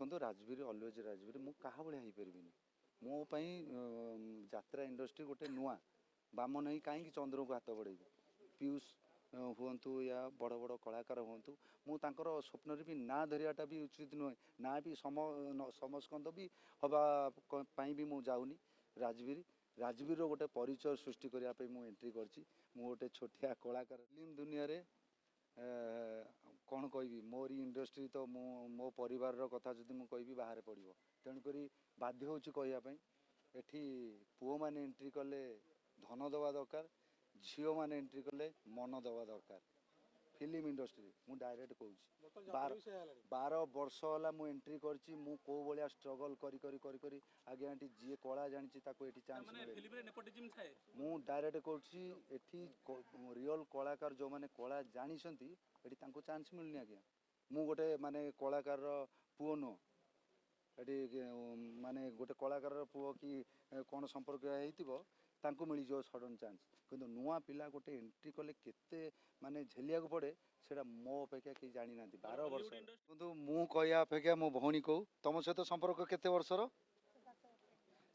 देखो राजवीर अलवेज राजवीर मु कहा भाया हो पारि मो यात्रा इंडस्ट्री गोटे नुआ बाम नहीं कहीं चंद्र को हाथ बढ़े पीयूष हूँ या बड़ बड़ कलाकार हूँ मुझर स्वप्न भी ना धरियाटा भी उचित नुहे ना भी समस्कंद भी हवाई भी मुझे जाऊनी राजवीर राजवीर गोटे परिचय सृष्टि करने मुझे एंट्री करछि गोटे छोटिया कलाकार फिल्म दुनिया रे कौन कहि मोरी इंडस्ट्री तो मो परिवार कथा जदि मुझे कहि बाहर पड़ो तेणुक बाध्य होची कहवाई एठी पुओ मैंने एंट्री कले धन दवा दरकार झील मैंने एंट्री कले मन दवा दरकार फिल्म इंडस्ट्री मु डायरेक्ट कहूँ 12 वर्ष है मु एंट्री करची मु को भाया स्ट्रगल करी करी करी करी आगे आंटी जी कला जानी ताको एठी चांस मिले मु डायरेक्ट कहूँ एठी रियल कलाकार जो मैंने कला जानी एठी तांको चांस मिलनी आज्ञा मु गोटे माने कलाकार पुओ नुह एटी माने गोटे कलाकार पुओ कि कौन संपर्क होती मिल जाओ सडन चांस किंतु नुआ पिला गोटे एंट्री कले केते माने झेलिया को पड़े सेटा मो अपेक्षा कहीं जानी ना 12 वर्ष किंतु मु कहया अपेक्षा मो भौणी कहू तुम सहित संपर्क केते वर्षर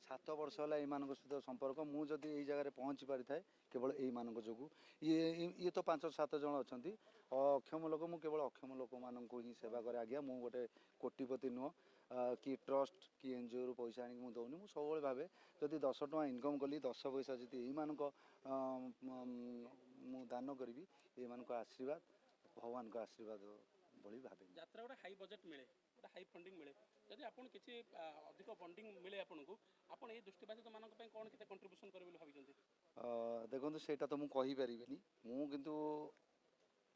7 वर्ष है ये सहित संपर्क मुझे यही जगह पहुँची पारि थाए केवल यही जो ये तो 5-7 जन अच्छा अक्षम लोक मु केवल अक्षम लोक मानक ही सेवा करे आज्ञा मु गोटे कोटिपति नुह कि ट्रस्ट कि एनजीओ रु पैसा आनी मुझे दौनी मुझे सब भावे जदि 10 टଙ୍କା इनकम कली 10 पैसा जी यही मु दान करी ये आशीर्वाद भगवान का आशीर्वाद भली भावे यात्रा गोटे हाई बजेट मिले गोटे हाई फंडिंग मिले जदि आपन किसी अधिक फंडिंग मिले आपको आपन ये दृष्टिबाधित मानक कौन केते कंट्रीब्यूशन करेंगे भाई देखो सेटा तो मुझे कहीपरि मु किंतु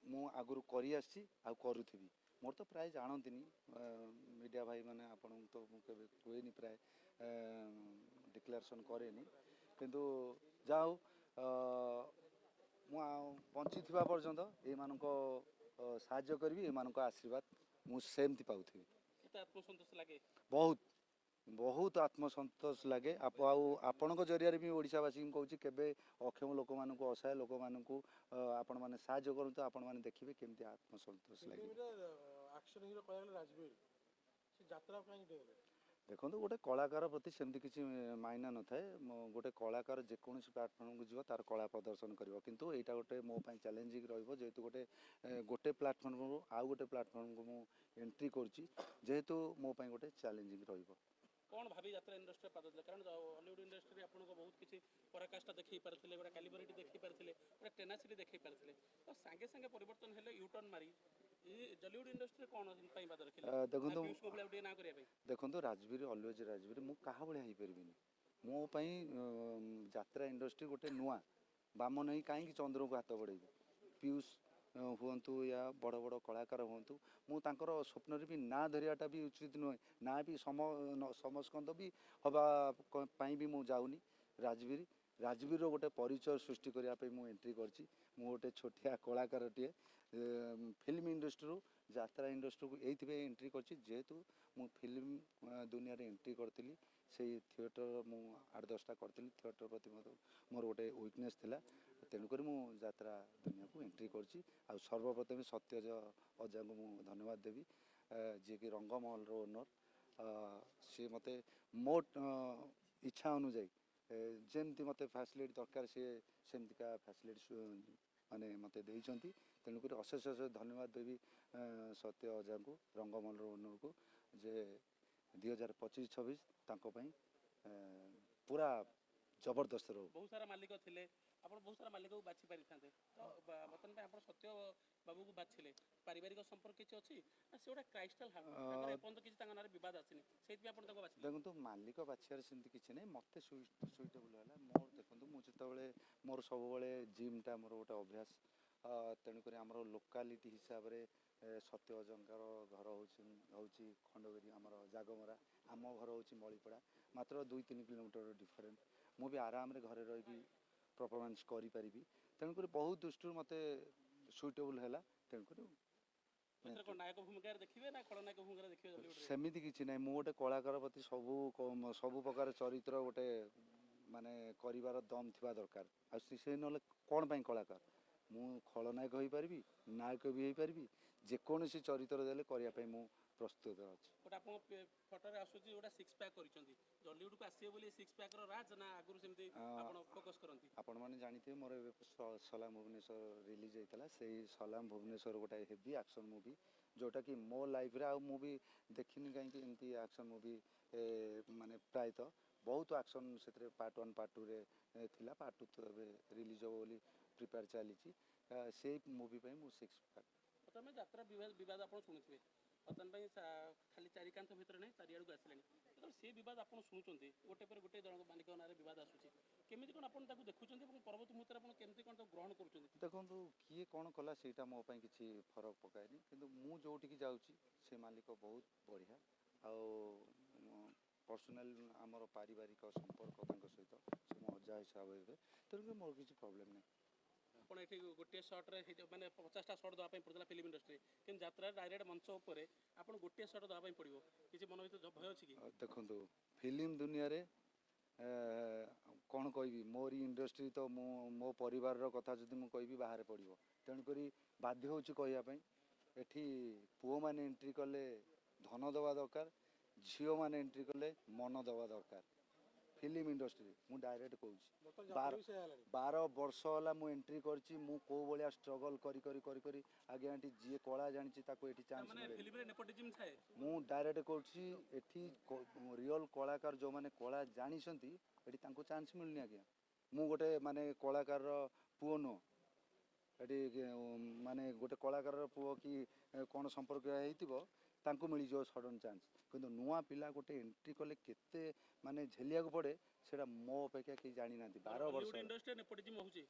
मु आगु करी आसी करुथी मोर तो प्राय जानती मीडिया भाई मैंने आपन तो मुझे कहे प्राय डिक्लेरेशन करे किंतु जाओ बंची पर्यंत ये साहाय्य करी ये आशीर्वाद मुझे पाऊथी आत्मसंतोष लगे बहुत बहुत आत्मसंतोष लगे आपण जरिया भी ओडावासी कहूँ केवे अक्षम लोक मान असहाय लोक मान आपण मैंने साहाय्य करूँ आपण मैंने देखिए केमती आत्मसंतोष लगे देखो गोटे कलाकार प्रति सेमती किसी मायना न थाए गोटे कलाकार जेकोसी प्लाटफर्म को जीव तार कला प्रदर्शन कर किंतु यहाँ गोटे मो चैलेंजिंग रेतु गोटे गोटे प्लाटफर्म रू आउ गोटे प्लाटफर्म को मुझे एंट्री करेतु मोपाई गोटे चैलेंजिंग रही कौन भावी यात्रा इंडस्ट्री पाद कारण हॉलीवुड इंडस्ट्री आपको बहुत किसी पराकाष्ठा देखी पारे गोटे कैलिबरिटी देखी पारे गोटे टेनासिटी देखी पारे तो सांगे सांगे परिवर्तन हेले यूटर्न मारी जलीवुड इंडस्ट्री कौन पाद रखिले देखो राजवीर अलवेज राजवीर मु कहा भाया हो पारि मो यात्रा इंडस्ट्री गोटे नुआ बाम नहीं कहीं चंद्र को हाथ बढ़े पीयूष हूँ या बड़ बड़ कलाकार हूँ मुझर स्वप्न भी ना धरियाटा भी उचित नुहे ना भी समस्कंद भी हवाई भी मुझे जाऊनी राजवीर राजवीर गोटे परिचय सृष्टि करने मुझे एंट्री करछि गोटे छोटिया कलाकार टे फिल्म इंडस्ट्री रु यात्रा इंडस्ट्री को ये एंट्री करछि जेहेतु मु फिल्म दुनिया रे एंट्री करथिली से थिएटर मु 8-10टा करथिली थिएटर प्रति मोर गोटे वीकनेस थिला तेणुक मु यात्रा दुनिया को एंट्री करछि आ सर्वप्रथम सत्यज अजा को मु धन्यवाद देवी जी कि रंगमहल रो ओनर सी मते मो इच्छा अनुଯାयी जमती मते फैसिलिटी दरकार सी सेमतिका फैसिलिटी माने मते देइचंती तेणुक अशेष अशेष धन्यवाद देवी सत्य अजा को रंगमहल रो ओनर को जे 2025-26 तांको पई पूरा जबरदस्त रो बहुत सारा मालिक थिले आपण बहुत सारा मालिक को बाछि पारि थांते तो बतन पे आपण सत्य बाबू को बाछिले पारिवारिक संपर्क किछ अछि ना से ओटा क्राइस्टल हार्ट एपन तो किछ तांगा नारे विवाद आछिनी सेति पे आपण ताको बाछिले देखंतु मालिक बाछियार सेमति किछ नै मते सुइटेबल होला मोर देखंतु मु जतबेले मोर सब बेले जिमटा मोर गोटे अभ्यास तेणुक आमर लोकालिटी हिसाब रे सत्य अजंकार घर हूँ खंडगिरी आमर जागमरा आम घर हूँ मलीपड़ा मात्र 2-3 किलोमीटर डिफरेंट मु भी आराम रे घरे रही परफॉर्मेंस करि परिबी तेणुक बहुत दृष्टि मते सुइटेबल हैला तेणुक नायक भूमिका देखिए ना खलनायक भूमिका देखिए सेमिति किछि नै मु गोटे कलाकार प्रति सबु प्रकार चरित्र गोटे माने करिवार दम थिबा दरकार आ से नले कोन पई कलाकार मु खलनायक होई परिबी नायक भी होई परिबी जेकोसी चरित्र देले करिया पई मु प्रस्तुत अछि। बट आप फटोरे आसूँ गोटे सिक्स पैक कर हलिउड को आसवे बोली सिक्स पैक राज ना आगुरी सेमती आप फोकस करती आपण मैंने जानते मोर सलाम भुवनेश्वर रिलीज होता से सलाम भुवनेश्वर गोटे हेवी एक्शन मूवी जोटा कि मो लाइफ रे मु भी देखनी कहीं एमती एक्शन मूवी माने प्रायतः बहुत एक्शन से पार्ट 1 पार्ट 2 रे थिला पार्ट 2 तो रिलीज हो बोली प्रिपेयर चली से मूवी पे मु सिक्स पैक बर्तमान यात्रा बद आप शुणुवे बर्तमान खाली चारिकांत भितर नहीं चारिआड़ को आसले तो सी बद आप शुणुंट गोटे पर गोटे जन मालिक ना बद आसूँ केमी कौन आप देखुं परवर्त मुहूर्ते आप केमती कौन ग्रहण कर देखो किए कौन कला सेटा मो ପାଇଁ କିଛି फरक पकाएनि किंतु मु जोटिकी जाऊँगी से मालिक बहुत बढ़िया पर्सनाल आमर पारिवारिक संपर्क सहित से मो अजा हिसाब हे तेणुक मोर किसी प्रोब्लेम नहीं ଆପଣ ଏଠି ଗୋଟିଏ ସଟ୍ରେ ମାନେ 50ଟା ସଟ୍ ଦେବା ପାଇଁ ପଡ଼ୁଥିଲା ଫିଲ୍ମ ଇଣ୍ଡଷ୍ଟ୍ରି କିନ୍ତୁ ଯାତ୍ରା ଡାଇରେକ୍ଟ ମଞ୍ଚ ଉପରେ ଆପଣ ଗୋଟିଏ ସଟ୍ ଦେବା ପାଇଁ ପଡ଼ିବ କିଛି ମନ ଭିତରେ ଭୟ ଅଛି କି ଦେଖନ୍ତୁ ଫିଲ୍ମ ଦୁନିଆରେ କ'ଣ କହିବି ମୋରି ଇଣ୍ଡଷ୍ଟ୍ରି ତ ମୁଁ ମୋ ପରିବାରର କଥା ଯଦି ମୁଁ କହିବି ବାହାରେ ପଡ଼ିବ ତେଣୁକରି ବାଧ୍ୟ ହେଉଛି କହିବା ପାଇଁ ଏଠି ପୁଅମାନେ ଏଣ୍ଟ୍ରି କଲେ ଧନ ଦେବା ଦରକାର ଝିଅମାନେ ଏଣ୍ଟ୍ରି କଲେ ମନ ଦେବା ଦରକାର फिल्म इंडस्ट्री मु डायरेक्ट कहूँ 12 वर्ष है मु एंट्री करची मु को भाया स्ट्रगल करी आगे आंटी जी कला जानी ताको एठी चांस मु डायरेक्ट कहूँ एठी रियल कलाकार जो माने कला जानी एठी तांको चांस मिलनी आज्ञा मु गोटे माने कलाकार पुओ नो एठी माने गोटे कलाकार पुओ कि कौन संपर्क होइतिबो तांको मिली जो सडन चांस किंतु नुआ पिला गोटे एंट्री कले केते माने झेलिया को पड़े सेटा मो अपेक्षा कि जानी ना 12 वर्ष इंडस्ट्री नेपोटिज्म होउची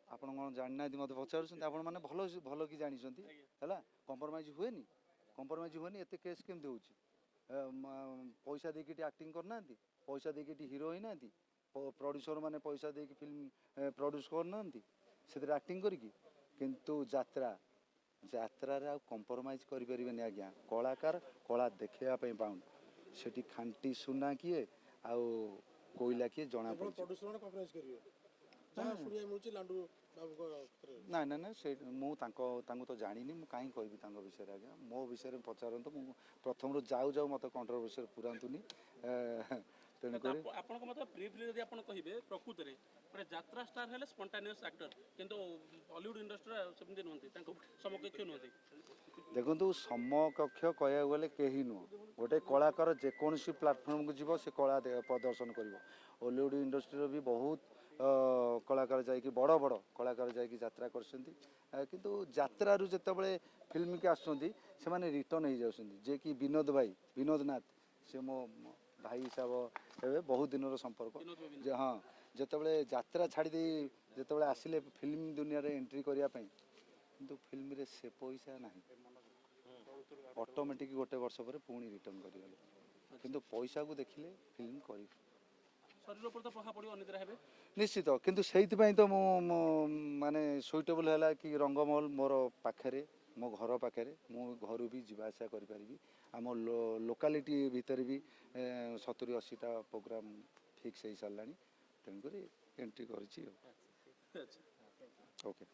आपण कोन जानि ना मते पचारछन आपण माने भलो भलो कि जानि छथि हला कंप्रोमाइज हुएनी एते केस केम होउची पैसा देके एक्टिंग करनांती पैसा देके हीरो होई नांती प्रोड्यूसर माने पैसा देके फिल्म प्रोड्यूस करनांती सेते एक्टिंग करिकी किंतु यात्रा रे कंप्रोमाइज करि परिबेनी आज्ञा कलाकार कला देखिया पई पाउंड सेठी खांटी सुना किए आउ कोइला किए जना पड़ प्रोड्यूसर ने कंप्रोमाइज करियो जहां सुनिया मिलुची लांडू बाबू को ना ना ना से मु तांको तो जानिनी मु काई कहबी तांको विषय रे आज्ञा मो विषय रे पचारंतो मु प्रथम रो जाऊ मते कंट्रोवर्सी पुरांतुनी तेणु करी आपनको मतलब ब्रीफली यदि आपण कहिबे प्रकृति रे माने यात्रा स्टार हेले स्पॉन्टेनियस एक्टर किंतु हॉलीवुड इंडस्ट्री सेमती नहंती तांको समकक्ष नहंती देखंतु समकक्ष कहया गले केही नु गोटे कलाकार जे कोनसी प्लेटफॉर्म को जीवो से कला प्रदर्शन करिवो हॉलीवुड इंडस्ट्री रो भी बहुत कलाकार जाइकी बड़ बड़ कलाकार जाइकी यात्रा करछंती किंतु यात्रा रु जतबेले फिल्म के आछंती से माने रिटर्न हो जाउछंती जे कि विनोद भाई विनोद नाथ से मो भाई हिसाब हे बहुत दिन संपर्क जे हाँ जतबेले यात्रा छाड़ी दे जतबेले आसिले फिल्म दुनिया रे एंट्री करिया पई किंतु फिल्म रे से पैसा नाही ऑटोमेटिक गोटे वर्ष पर पुणी रिटर्न करिगले किंतु पैसा को देखिले फिल्म करी शरीर पर तो प्रभाव पड़ियो अनिद्रा हेबे निश्चित किंतु सेहित पई तो मो माने सुइटेबल हैला कि रंगमहल मोर पाखरे मो घर पाखरे मु घर भी जीवा आसा करि परिबी आम लोकालिटी भीतर भी 70-80टा प्रोग्राम फिक्स हो सारानी तेणुक एंट्री कर ओके।